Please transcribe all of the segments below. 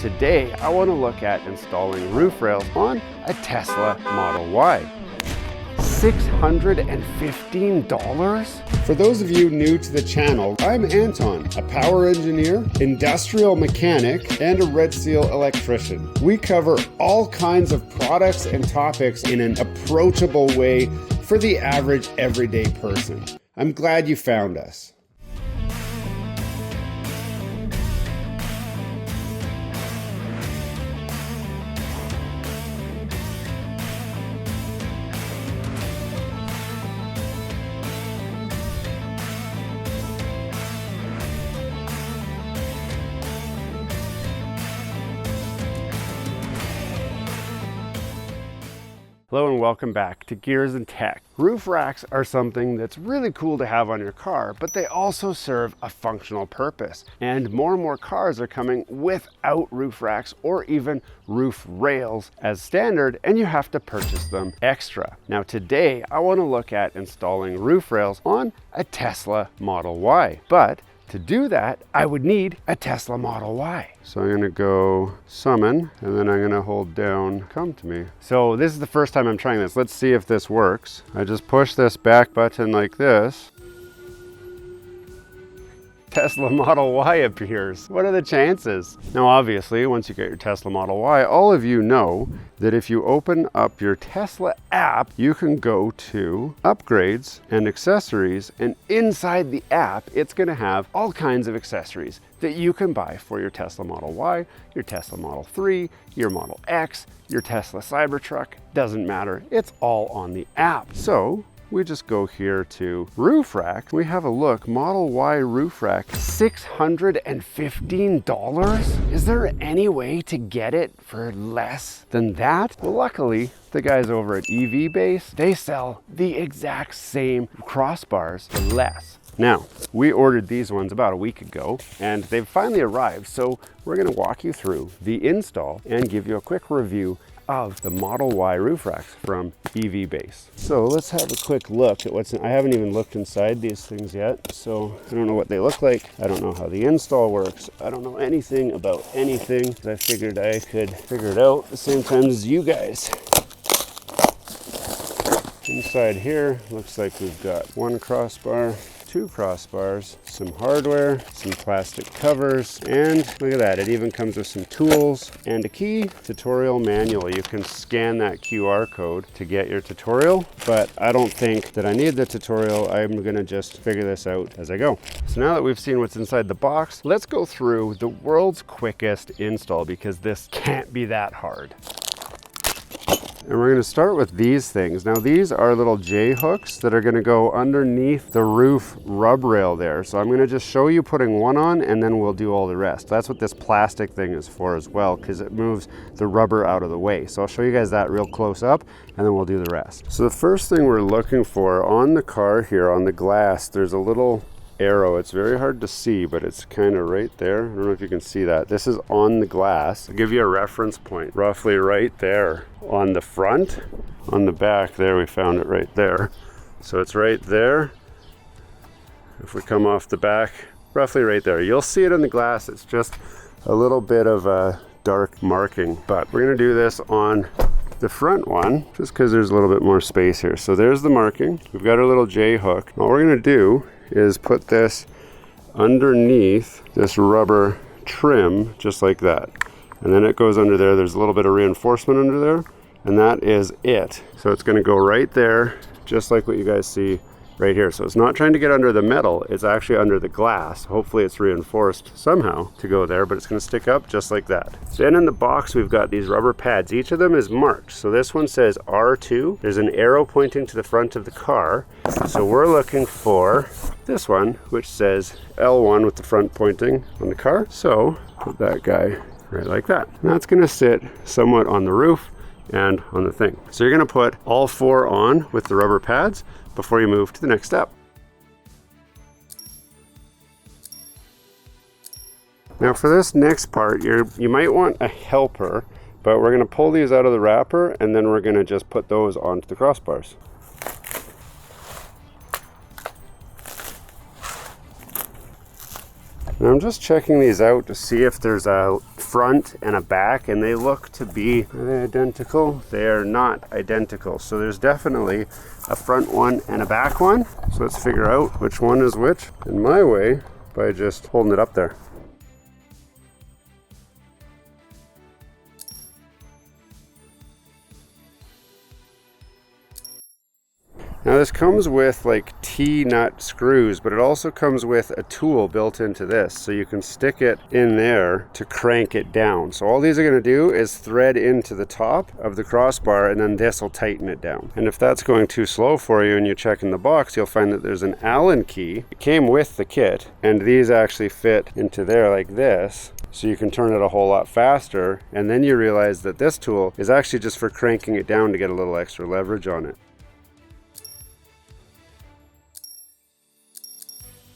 today I want to look at installing roof rails on a Tesla Model Y. $615? For those of you new to the channel, I'm Anton, a power engineer, industrial mechanic, and a Red Seal electrician. We cover all kinds of products and topics in an approachable way for the average everyday person. I'm glad you found us. Hello and welcome back to Gears and Tech. Roof racks are something that's really cool to have on your car, but they also serve a functional purpose. And more cars are coming without roof racks or even roof rails as standard, and you have to purchase them extra. Now today, I want to look at installing roof rails on a Tesla Model Y. But to do that, I would need a Tesla Model Y. So I'm gonna go summon, and then I'm gonna hold down, come to me. So this is the first time I'm trying this. Let's see if this works. I just push this back button like this. Tesla Model Y appears. What are the chances? Now obviously, once you get your Tesla Model Y, all of you know that if you open up your Tesla app, you can go to upgrades and accessories, and inside the app, it's gonna have all kinds of accessories that you can buy for your Tesla Model Y, your Tesla Model 3, your Model X, your Tesla Cybertruck, doesn't matter, it's all on the app. So we just go here to roof rack. We have a look, Model Y roof rack, $615? Is there any way to get it for less than that? Well, luckily, the guys over at EVBase, they sell the exact same crossbars for less. Now, we ordered these ones about a week ago, and they've finally arrived, so we're gonna walk you through the install and give you a quick review of the Model Y roof racks from EVBase. So let's have a quick look at what's in. I haven't even looked inside these things yet, so I don't know what they look like. I don't know how the install works. I don't know anything about anything. I figured I could figure it out at the same time as you guys. Inside here, looks like we've got one crossbar, two crossbars, some hardware, some plastic covers, and look at that, it even comes with some tools and a key tutorial manual. You can scan that QR code to get your tutorial, but I don't think that I need the tutorial. I'm gonna just figure this out as I go. So now that we've seen what's inside the box, let's go through the world's quickest install, because this can't be that hard. And we're gonna start with these things. Now these are little J-hooks that are gonna go underneath the roof rub rail there. So I'm gonna just show you putting one on, and then we'll do all the rest. That's what this plastic thing is for as well, because it moves the rubber out of the way. So I'll show you guys that real close up, and then we'll do the rest. So the first thing we're looking for on the car here, on the glass, there's a little arrow. It's very hard to see, but it's kind of right there. I don't know if you can see that. This is on the glass. I'll give you a reference point, roughly right there on the front. On the back there, we found it right there. So it's right there. If we come off the back, roughly right there. You'll see it on the glass. It's just a little bit of a dark marking, but we're gonna do this on the front one, just because there's a little bit more space here. So there's the marking. We've got our little J hook. All we're gonna do is put this underneath this rubber trim, just like that. And then it goes under there. There's a little bit of reinforcement under there, and that is it. So it's gonna go right there, just like what you guys see right here. So it's not trying to get under the metal, it's actually under the glass. Hopefully it's reinforced somehow to go there, but it's gonna stick up just like that. Then in the box, we've got these rubber pads. Each of them is marked. So this one says R2. There's an arrow pointing to the front of the car. So we're looking for this one, which says L1 with the front pointing on the car. So put that guy right like that. And that's gonna sit somewhat on the roof and on the thing. So you're gonna put all four on with the rubber pads before you move to the next step. Now for this next part, you might want a helper, but we're gonna pull these out of the wrapper, and then we're gonna just put those onto the crossbars. Now I'm just checking these out to see if there's a front and a back, and they look to be, are they identical? They are not identical. So there's definitely a front one and a back one. So let's figure out which one is which in my way by just holding it up there. Now this comes with like T-nut screws, but it also comes with a tool built into this, so you can stick it in there to crank it down. So all these are going to do is thread into the top of the crossbar, and then this will tighten it down. And if that's going too slow for you and you check in the box, you'll find that there's an Allen key. It came with the kit, and these actually fit into there like this. So you can turn it a whole lot faster, and then you realize that this tool is actually just for cranking it down to get a little extra leverage on it.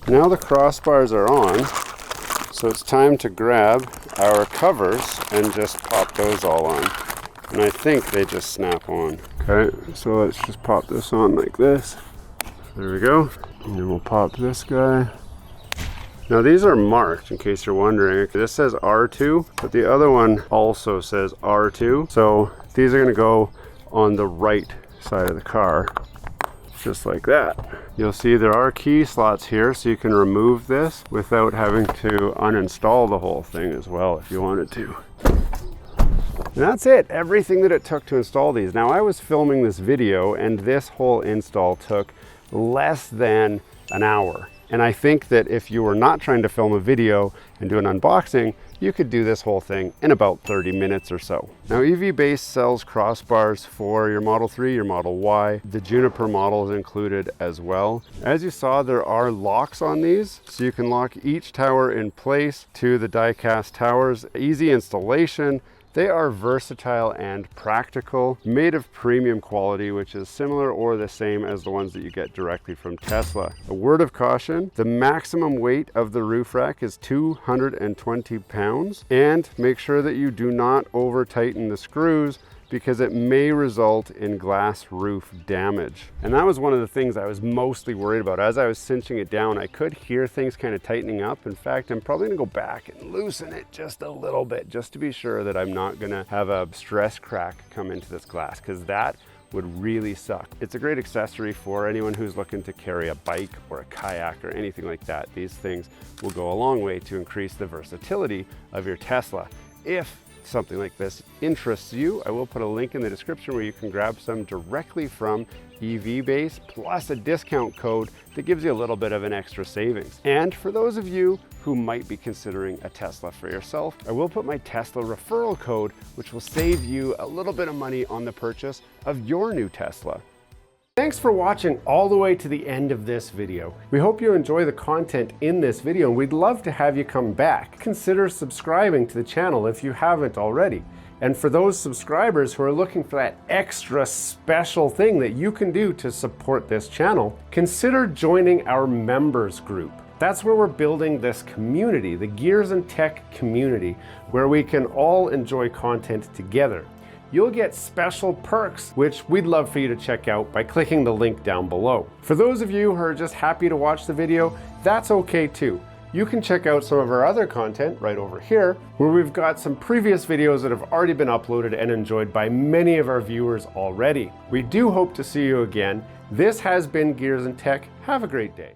Now the crossbars are on, so it's time to grab our covers and just pop those all on. And I think they just snap on. Okay, so let's just pop this on like this. There we go. And then we'll pop this guy. Now these are marked, in case you're wondering. This says R2, but the other one also says R2. So these are gonna go on the right side of the car, just like that. You'll see there are key slots here, so you can remove this without having to uninstall the whole thing as well if you wanted to. And that's it, everything that it took to install these. Now I was filming this video and this whole install took less than an hour. And I think that if you were not trying to film a video and do an unboxing, you could do this whole thing in about 30 minutes or so. Now EVBase sells crossbars for your Model 3, your Model Y. The Juniper model is included as well. As you saw, there are locks on these, so you can lock each tower in place to the die-cast towers. Easy installation. They are versatile and practical, made of premium quality, which is similar or the same as the ones that you get directly from Tesla. A word of caution, the maximum weight of the roof rack is 220 pounds, and make sure that you do not over tighten the screws because it may result in glass roof damage. And that was one of the things I was mostly worried about. As I was cinching it down, I could hear things kind of tightening up. In fact, I'm probably gonna go back and loosen it just a little bit, just to be sure that I'm not gonna have a stress crack come into this glass, because that would really suck. It's a great accessory for anyone who's looking to carry a bike or a kayak or anything like that. These things will go a long way to increase the versatility of your Tesla. If something like this interests you, I will put a link in the description where you can grab some directly from EVBase, plus a discount code that gives you a little bit of an extra savings. And for those of you who might be considering a Tesla for yourself, I will put my Tesla referral code, which will save you a little bit of money on the purchase of your new Tesla. Thanks for watching all the way to the end of this video. We hope you enjoy the content in this video, and we'd love to have you come back. Consider subscribing to the channel if you haven't already. And for those subscribers who are looking for that extra special thing that you can do to support this channel, consider joining our members group. That's where we're building this community, the Gears and Tech community, where we can all enjoy content together. You'll get special perks, which we'd love for you to check out by clicking the link down below. For those of you who are just happy to watch the video, that's okay too. You can check out some of our other content right over here, where we've got some previous videos that have already been uploaded and enjoyed by many of our viewers already. We do hope to see you again. This has been Gears and Tech. Have a great day.